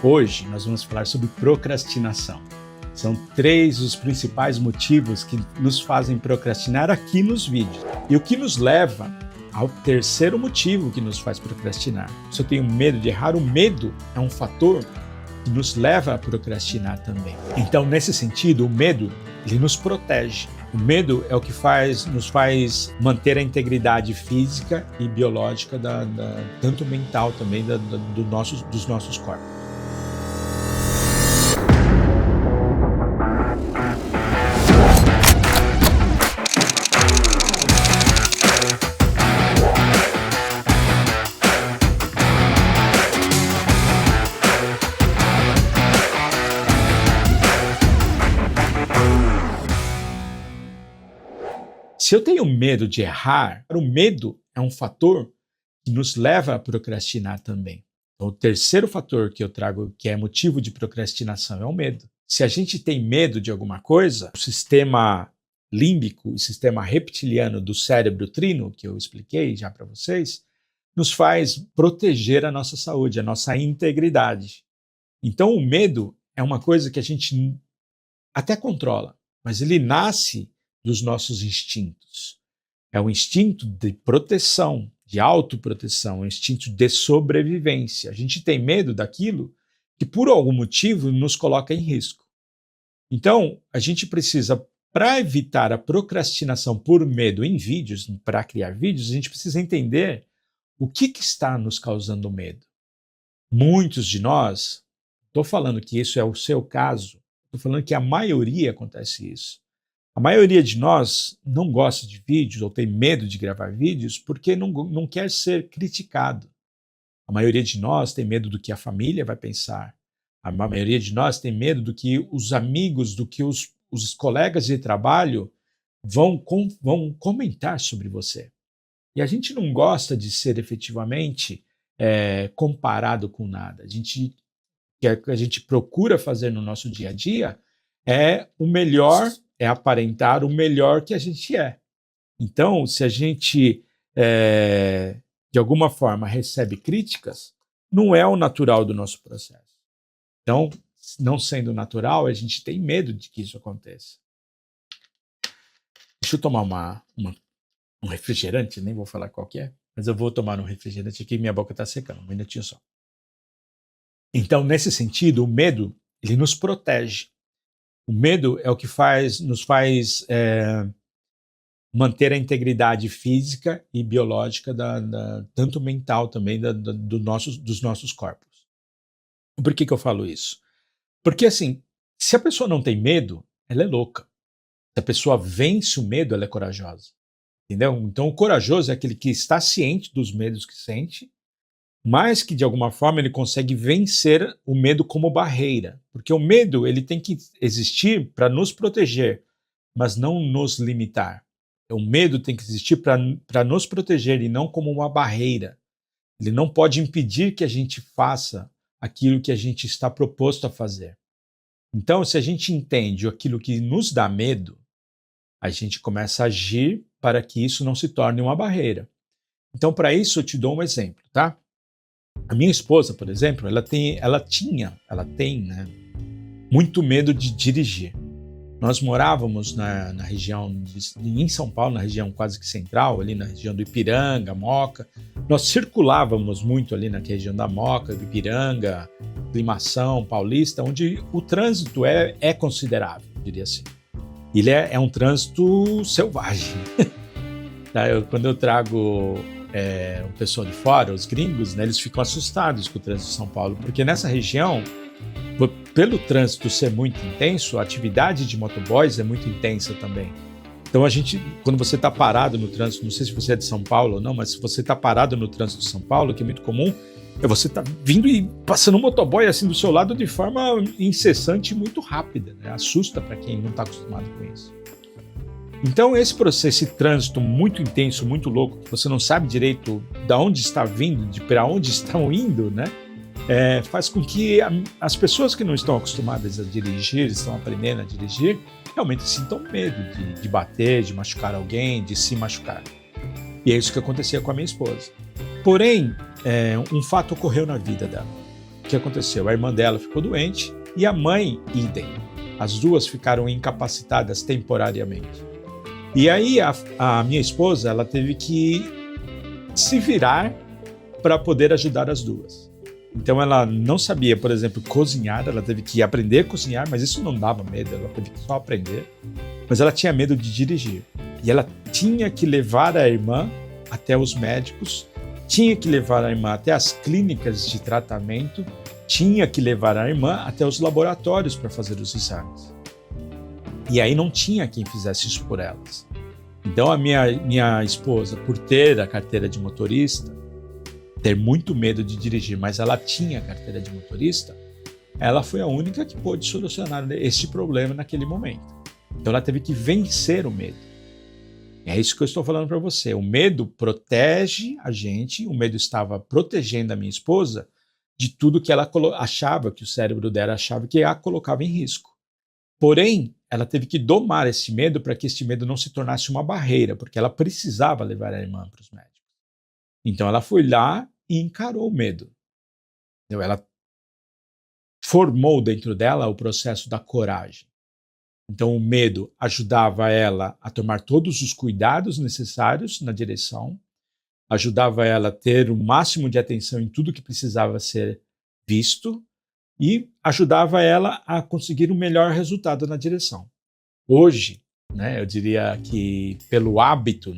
Hoje nós vamos falar sobre procrastinação. São 3 os principais motivos que nos fazem procrastinar aqui nos vídeos. E o que nos leva ao terceiro motivo que nos faz procrastinar. Se eu tenho medo de errar, o medo é um fator que nos leva a procrastinar também. Então, nesse sentido, o medo, ele nos protege. O medo é o que nos faz manter a integridade física e biológica, tanto mental também, dos nossos corpos. Se eu tenho medo de errar, o medo é um fator que nos leva a procrastinar também. Então, o terceiro fator que eu trago, que é motivo de procrastinação, é o medo. Se a gente tem medo de alguma coisa, o sistema límbico, o sistema reptiliano do cérebro trino, que eu expliquei já para vocês, nos faz proteger a nossa saúde, a nossa integridade. Então, o medo é uma coisa que a gente até controla, mas ele nasce dos nossos instintos. É um instinto de proteção, de autoproteção, um instinto de sobrevivência. A gente tem medo daquilo que, por algum motivo, nos coloca em risco. Então, a gente precisa, para evitar a procrastinação por medo em vídeos, para criar vídeos, a gente precisa entender o que está nos causando medo. Muitos de nós, estou falando que isso é o seu caso, estou falando que a maioria acontece isso. A maioria de nós não gosta de vídeos ou tem medo de gravar vídeos porque não quer ser criticado. A maioria de nós tem medo do que a família vai pensar. A maioria de nós tem medo do que os amigos, do que os colegas de trabalho vão comentar sobre você. E a gente não gosta de ser efetivamente comparado com nada. O que a gente procura fazer no nosso dia a dia é o melhor, é aparentar o melhor que a gente é. Então, se a gente, de alguma forma, recebe críticas, não é o natural do nosso processo. Então, não sendo natural, a gente tem medo de que isso aconteça. Deixa eu tomar um refrigerante, nem vou falar qual que é, mas eu vou tomar um refrigerante aqui, minha boca está secando, um minutinho só. Então, nesse sentido, o medo, ele nos protege. O medo é o que nos faz manter a integridade física e biológica, tanto mental também, dos nossos corpos. Por que eu falo isso? Porque, assim, se a pessoa não tem medo, ela é louca. Se a pessoa vence o medo, ela é corajosa. Entendeu? Então, o corajoso é aquele que está ciente dos medos que sente, mas que, de alguma forma, ele consegue vencer o medo como barreira. Porque o medo ele tem que existir para nos proteger, mas não nos limitar. O medo tem que existir para nos proteger e não como uma barreira. Ele não pode impedir que a gente faça aquilo que a gente está proposto a fazer. Então, se a gente entende aquilo que nos dá medo, a gente começa a agir para que isso não se torne uma barreira. Então, para isso, eu te dou um exemplo, tá? A minha esposa, por exemplo, ela tem, né, muito medo de dirigir. Nós morávamos na região, em São Paulo, na região quase que central, ali na região do Ipiranga, Moca. Nós circulávamos muito ali na região da Moca, do Ipiranga, Aclimação, Paulista, onde o trânsito é considerável, diria assim. Ele é um trânsito selvagem. Quando eu trago o pessoal de fora, os gringos, né, eles ficam assustados com o trânsito de São Paulo, porque nessa região, pelo trânsito ser muito intenso, a atividade de motoboys é muito intensa também. Então quando você está parado no trânsito, não sei se você é de São Paulo ou não, mas se você está parado no trânsito de São Paulo, que é muito comum, você está vindo e passando um motoboy assim do seu lado de forma incessante e muito rápida, né? Assusta para quem não está acostumado com isso. Então esse processo, esse trânsito muito intenso, muito louco, que você não sabe direito de onde está vindo, para onde estão indo, né? Faz com que as pessoas que não estão acostumadas a dirigir, estão aprendendo a dirigir, realmente sintam medo de bater, de machucar alguém, de se machucar. E é isso que acontecia com a minha esposa. Porém, um fato ocorreu na vida dela. que aconteceu? A irmã dela ficou doente e a mãe, idem. As duas ficaram incapacitadas temporariamente. E aí a minha esposa, ela teve que se virar para poder ajudar as duas. Então ela não sabia, por exemplo, cozinhar, ela teve que aprender a cozinhar, mas isso não dava medo, ela teve que só aprender. Mas ela tinha medo de dirigir. E ela tinha que levar a irmã até os médicos, tinha que levar a irmã até as clínicas de tratamento, tinha que levar a irmã até os laboratórios para fazer os exames. E aí não tinha quem fizesse isso por elas. Então a minha esposa, por ter a carteira de motorista, ter muito medo de dirigir, mas ela tinha a carteira de motorista, ela foi a única que pôde solucionar esse problema naquele momento. Então ela teve que vencer o medo. É isso que eu estou falando para você. O medo protege a gente, o medo estava protegendo a minha esposa de tudo que ela achava, que o cérebro dela achava que a colocava em risco. Porém, ela teve que domar esse medo para que esse medo não se tornasse uma barreira, porque ela precisava levar a irmã para os médicos. Então ela foi lá e encarou o medo. Ela formou dentro dela o processo da coragem. Então o medo ajudava ela a tomar todos os cuidados necessários na direção, ajudava ela a ter o máximo de atenção em tudo que precisava ser visto e ajudava ela a conseguir o melhor resultado na direção. Hoje, eu diria que pelo hábito,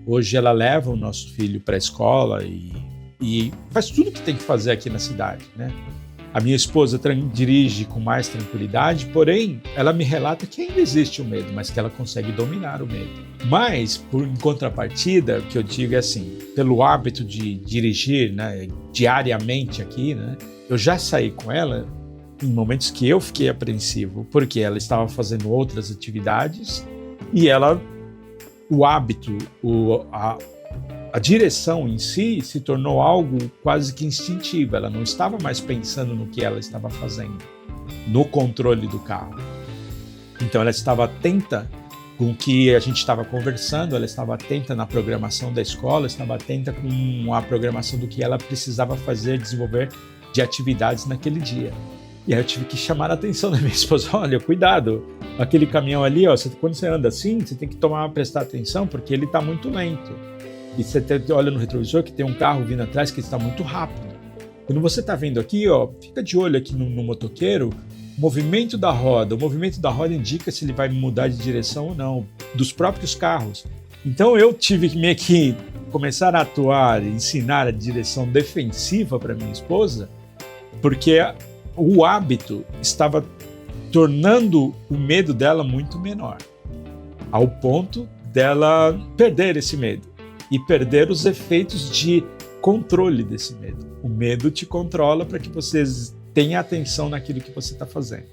hoje ela leva o nosso filho para a escola e faz tudo o que tem que fazer aqui na cidade, A minha esposa dirige com mais tranquilidade, porém, ela me relata que ainda existe o medo, mas que ela consegue dominar o medo. Mas, em contrapartida, o que eu digo é assim, pelo hábito de dirigir diariamente aqui, eu já saí com ela em momentos que eu fiquei apreensivo, porque ela estava fazendo outras atividades e o hábito, a direção em si se tornou algo quase que instintivo. Ela não estava mais pensando no que ela estava fazendo, no controle do carro. Então ela estava atenta com o que a gente estava conversando, ela estava atenta na programação da escola, estava atenta com a programação do que ela precisava fazer, desenvolver de atividades naquele dia. E aí eu tive que chamar a atenção da minha esposa, olha, cuidado, aquele caminhão ali, quando você anda assim, você tem que prestar atenção porque ele está muito lento. E você olha no retrovisor que tem um carro vindo atrás que está muito rápido. Quando você está vendo aqui, fica de olho aqui no motoqueiro, o movimento da roda indica se ele vai mudar de direção ou não, dos próprios carros. Então eu tive que meio que começar a atuar, ensinar a direção defensiva para minha esposa, porque o hábito estava tornando o medo dela muito menor, ao ponto dela perder esse medo e perder os efeitos de controle desse medo. O medo te controla para que você tenha atenção naquilo que você está fazendo.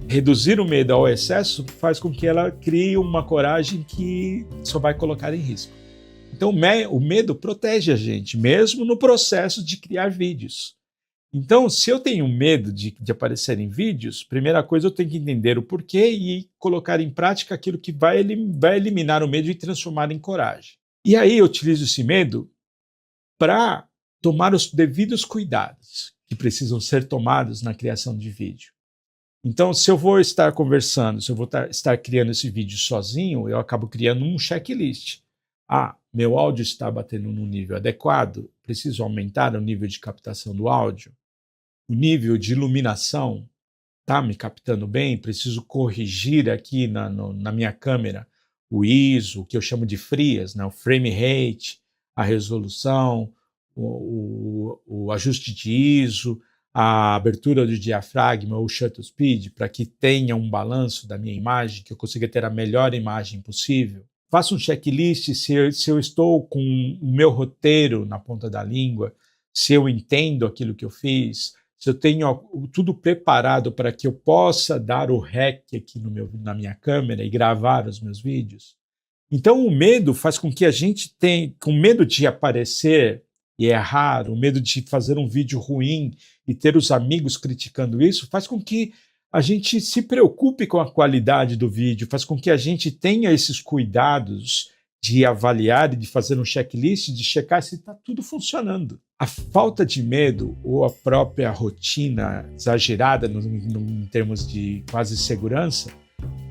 Reduzir o medo ao excesso faz com que ela crie uma coragem que só vai colocar em risco. Então o medo protege a gente, mesmo no processo de criar vídeos. Então, se eu tenho medo de aparecer em vídeos, primeira coisa eu tenho que entender o porquê e colocar em prática aquilo que vai eliminar o medo e transformar em coragem. E aí eu utilizo esse medo para tomar os devidos cuidados que precisam ser tomados na criação de vídeo. Então, se eu vou estar conversando, se eu vou estar criando esse vídeo sozinho, eu acabo criando um checklist. Meu áudio está batendo no nível adequado, preciso aumentar o nível de captação do áudio. O nível de iluminação está me captando bem, preciso corrigir aqui na minha câmera o ISO, o que eu chamo de frias, o frame rate, a resolução, o ajuste de ISO, a abertura do diafragma ou shutter speed, para que tenha um balanço da minha imagem, que eu consiga ter a melhor imagem possível. Faço um checklist se eu estou com o meu roteiro na ponta da língua, se eu entendo aquilo que eu fiz, se eu tenho tudo preparado para que eu possa dar o REC aqui na minha câmera e gravar os meus vídeos. Então o medo faz com que a gente tenha, com medo de aparecer e errar, o medo de fazer um vídeo ruim e ter os amigos criticando isso, faz com que a gente se preocupe com a qualidade do vídeo, faz com que a gente tenha esses cuidados de avaliar e de fazer um checklist, de checar se está tudo funcionando. A falta de medo ou a própria rotina exagerada em termos de quase segurança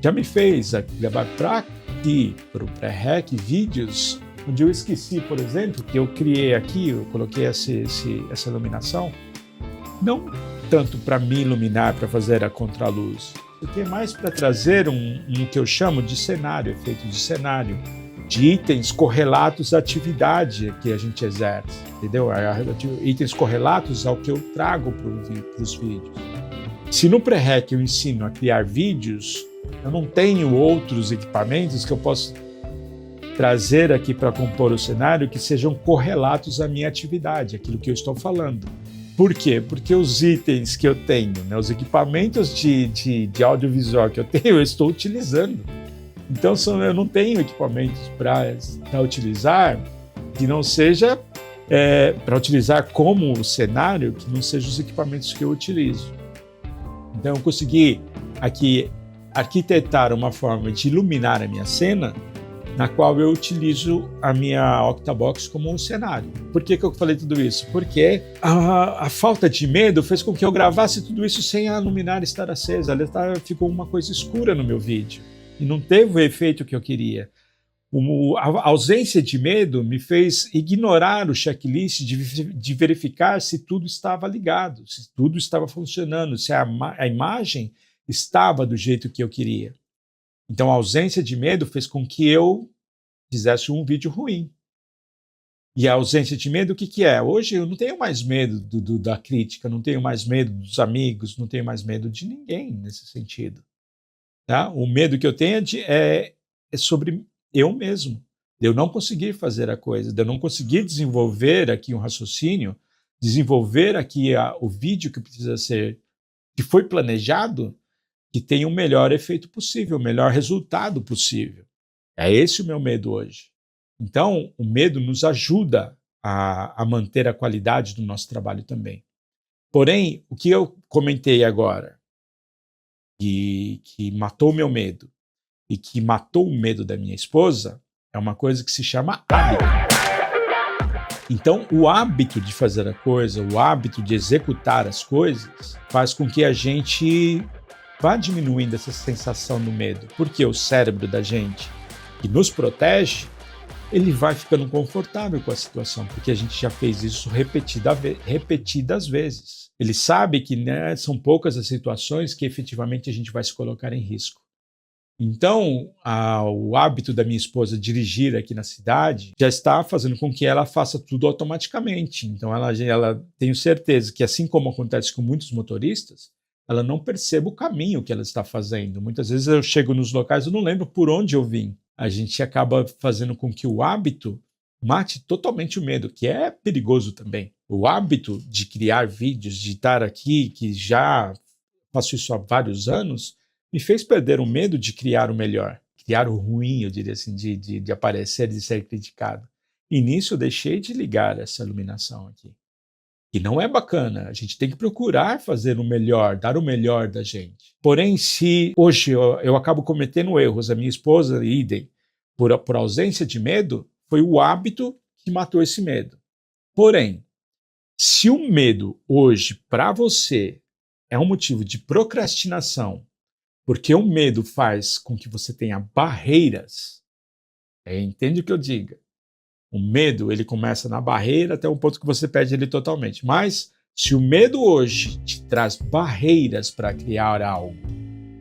já me fez levar para aqui, para o pré-rec, vídeos onde eu esqueci, por exemplo, que eu criei aqui, eu coloquei essa iluminação, não tanto para me iluminar, para fazer a contraluz, porque é mais para trazer um que eu chamo de cenário, efeito de cenário, de itens correlatos à atividade que a gente exerce, entendeu? Itens correlatos ao que eu trago para os vídeos. Se no pré-rec eu ensino a criar vídeos, eu não tenho outros equipamentos que eu possa trazer aqui para compor o cenário que sejam correlatos à minha atividade, aquilo que eu estou falando. Por quê? Porque os itens que eu tenho, né, os equipamentos de audiovisual que eu tenho, eu estou utilizando. Então eu não tenho equipamentos para utilizar que não seja para utilizar como cenário, que não sejam os equipamentos que eu utilizo. Então eu consegui aqui arquitetar uma forma de iluminar a minha cena na qual eu utilizo a minha Octabox como um cenário. Por que eu falei tudo isso? Porque a falta de medo fez com que eu gravasse tudo isso sem a luminária estar acesa. Ficou uma coisa escura no meu vídeo e não teve o efeito que eu queria. A ausência de medo me fez ignorar o checklist de verificar se tudo estava ligado, se tudo estava funcionando, se a imagem estava do jeito que eu queria. Então, a ausência de medo fez com que eu fizesse um vídeo ruim. E a ausência de medo, o que é? Hoje eu não tenho mais medo da crítica, não tenho mais medo dos amigos, não tenho mais medo de ninguém nesse sentido. Tá? O medo que eu tenho é sobre eu mesmo, de eu não conseguir fazer a coisa, de eu não conseguir desenvolver aqui um raciocínio, desenvolver aqui o vídeo que precisa ser, que foi planejado, que tenha o melhor efeito possível, o melhor resultado possível. É esse o meu medo hoje. Então, o medo nos ajuda a manter a qualidade do nosso trabalho também. Porém, o que eu comentei agora, que matou o meu medo e que matou o medo da minha esposa, é uma coisa que se chama hábito. Então, o hábito de fazer a coisa, o hábito de executar as coisas, faz com que a gente vá diminuindo essa sensação do medo, porque o cérebro da gente, que nos protege, ele vai ficando confortável com a situação, porque a gente já fez isso repetidas vezes. Ele sabe que, né, são poucas as situações que efetivamente a gente vai se colocar em risco. Então, o hábito da minha esposa dirigir aqui na cidade já está fazendo com que ela faça tudo automaticamente. Então, ela tenho certeza que, assim como acontece com muitos motoristas, ela não percebe o caminho que ela está fazendo. Muitas vezes eu chego nos locais e não lembro por onde eu vim. A gente acaba fazendo com que o hábito mate totalmente o medo, que é perigoso também. O hábito de criar vídeos, de estar aqui, que já faço isso há vários anos, me fez perder o medo de criar o melhor, criar o ruim, eu diria assim, de aparecer, de ser criticado. E nisso eu deixei de ligar essa iluminação aqui. E não é bacana, a gente tem que procurar fazer o melhor, dar o melhor da gente. Porém, se hoje eu acabo cometendo erros, a minha esposa, idem, por ausência de medo, foi o hábito que matou esse medo. Porém, se o medo hoje, para você, é um motivo de procrastinação, porque o medo faz com que você tenha barreiras, entende o que eu digo? O medo, ele começa na barreira até um ponto que você perde ele totalmente. Mas, se o medo hoje te traz barreiras para criar algo,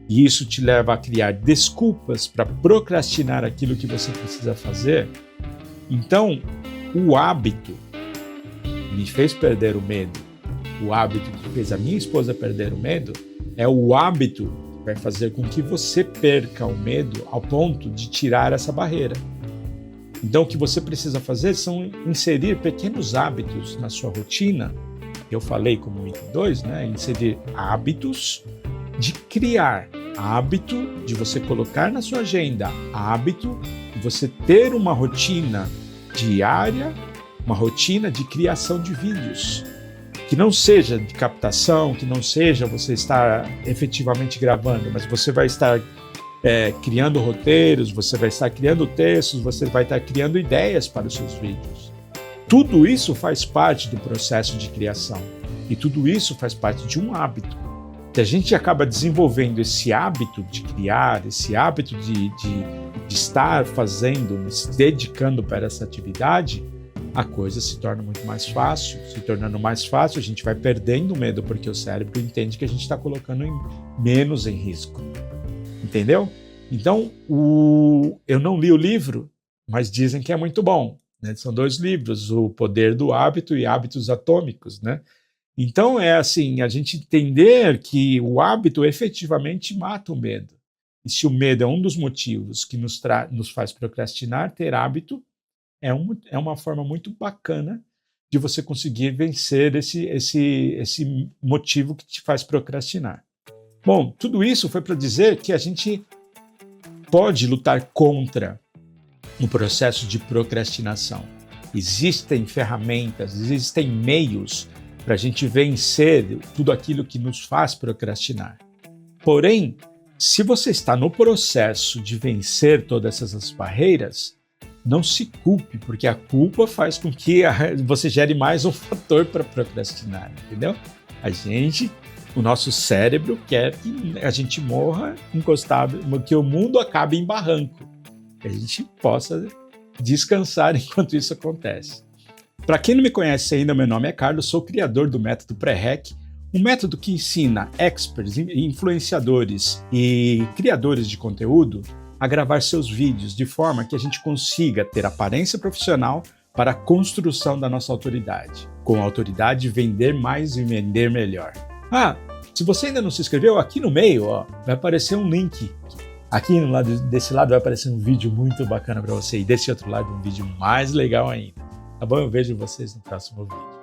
e isso te leva a criar desculpas para procrastinar aquilo que você precisa fazer, então, o hábito me fez perder o medo. O hábito que fez a minha esposa perder o medo é o hábito que vai fazer com que você perca o medo ao ponto de tirar essa barreira. Então, o que você precisa fazer são inserir pequenos hábitos na sua rotina. Eu falei como item 2, né? Inserir hábitos de criar, hábito de você colocar na sua agenda, hábito de você ter uma rotina diária, uma rotina de criação de vídeos. Que não seja de captação, que não seja você estar efetivamente gravando, mas você vai estar criando roteiros, você vai estar criando textos, você vai estar criando ideias para os seus vídeos. Tudo isso faz parte do processo de criação e tudo isso faz parte de um hábito. Se a gente acaba desenvolvendo esse hábito de criar, esse hábito de estar fazendo, se dedicando para essa atividade, a coisa se torna muito mais fácil. Se tornando mais fácil, a gente vai perdendo medo, porque o cérebro entende que a gente está colocando menos em risco. Entendeu? Então, eu não li o livro, mas dizem que é muito bom. Né? São 2 livros, O Poder do Hábito e Hábitos Atômicos. Né? Então, é assim, a gente entender que o hábito efetivamente mata o medo. E se o medo é um dos motivos que nos faz procrastinar, ter hábito é uma forma muito bacana de você conseguir vencer esse motivo que te faz procrastinar. Bom, tudo isso foi para dizer que a gente pode lutar contra o processo de procrastinação. Existem ferramentas, existem meios para a gente vencer tudo aquilo que nos faz procrastinar. Porém, se você está no processo de vencer todas essas barreiras, não se culpe, porque a culpa faz com que você gere mais um fator para procrastinar, entendeu? O nosso cérebro quer que a gente morra encostado, que o mundo acabe em barranco, que a gente possa descansar enquanto isso acontece. Para quem não me conhece ainda, meu nome é Carlos, sou criador do método Pré-Rec, um método que ensina experts, influenciadores e criadores de conteúdo a gravar seus vídeos de forma que a gente consiga ter aparência profissional para a construção da nossa autoridade. Com a autoridade, vender mais e vender melhor. Se você ainda não se inscreveu, aqui no meio vai aparecer um link. Aqui desse lado vai aparecer um vídeo muito bacana para você e desse outro lado um vídeo mais legal ainda. Tá bom? Eu vejo vocês no próximo vídeo.